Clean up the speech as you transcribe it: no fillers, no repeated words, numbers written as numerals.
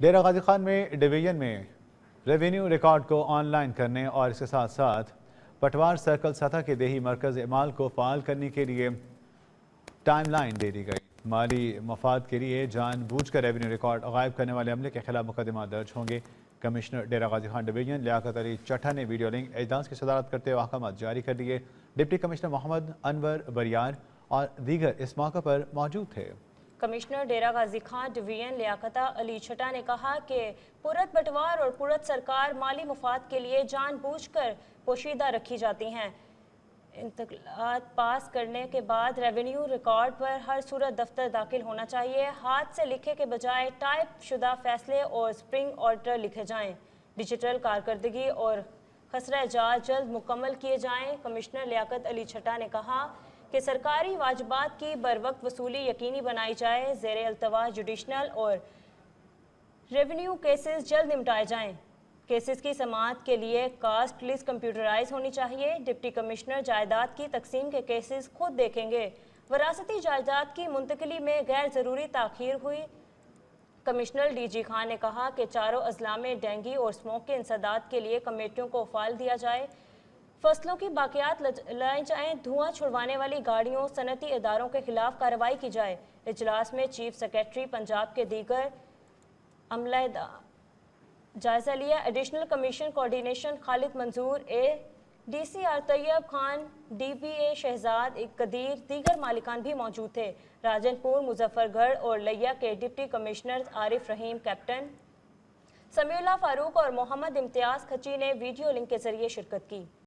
ڈیرہ غازی خان میں ڈویژن میں revenue record کو آن لائن کرنے اور اس کے ساتھ ساتھ پٹوار سرکل سطح کے دیہی مرکز اعمال کو فعال کرنے کے لیے ٹائم لائن دے دی گئی۔ مالی مفاد کے لیے جان بوجھ کر ریونیو ریکارڈ غائب کرنے والے عملے کے خلاف مقدمات درج ہوں گے۔ کمشنر ڈیرہ غازی خان ڈویژن لیاقت علی چٹھا نے ویڈیو لنک اجلاس کی صدارت کرتے ہوئے احکامات جاری کر دیے۔ ڈپٹی کمشنر محمد انور بریار اور دیگر اس موقع پر موجود تھے۔ کمشنر ڈیرہ غازی خان ڈویژن لیاقت علی چھٹا نے کہا کہ پرت بٹوار اور پرت سرکار مالی مفاد کے لیے جان بوجھ کر پوشیدہ رکھی جاتی ہیں۔ انتقالات پاس کرنے کے بعد ریونیو ریکارڈ پر ہر صورت دفتر داخل ہونا چاہیے۔ ہاتھ سے لکھے کے بجائے ٹائپ شدہ فیصلے اور سپرنگ آرڈر لکھے جائیں۔ ڈیجیٹل کارکردگی اور خسرہ جات جلد مکمل کیے جائیں۔ کمشنر لیاقت علی چھٹا نے کہا کہ سرکاری واجبات کی بروقت وصولی یقینی بنائی جائے۔ زیر التواء جوڈیشنل اور ریونیو کیسز جلد نمٹائے جائیں۔ کیسز کی سماعت کے لیے کاسٹ لسٹ کمپیوٹرائز ہونی چاہیے۔ ڈپٹی کمشنر جائیداد کی تقسیم کے کیسز خود دیکھیں گے۔ وراثتی جائیداد کی منتقلی میں غیر ضروری تاخیر ہوئی۔ کمشنر ڈی جی خان نے کہا کہ چاروں اضلاع میں ڈینگی اور اسموک کے انسداد کے لیے کمیٹیوں کو فعال دیا جائے۔ فصلوں کی باقیات لائی جائیں۔ دھواں چھڑوانے والی گاڑیوں صنعتی اداروں کے خلاف کارروائی کی جائے۔ اجلاس میں چیف سیکریٹری پنجاب کے دیگر عملہ جائزہ لیا۔ ایڈیشنل کمیشن کوارڈینیشن خالد منظور، اے ڈی سی آر طیب خان، ڈی بی اے شہزاد قدیر، دیگر مالکان بھی موجود تھے۔ راجن پور، مظفر گڑھ اور لیا کے ڈپٹی کمشنر عارف رحیم، کیپٹن سمیع اللہ فاروق اور محمد امتیاز کھچی نے ویڈیو لنک کے ذریعے شرکت کی۔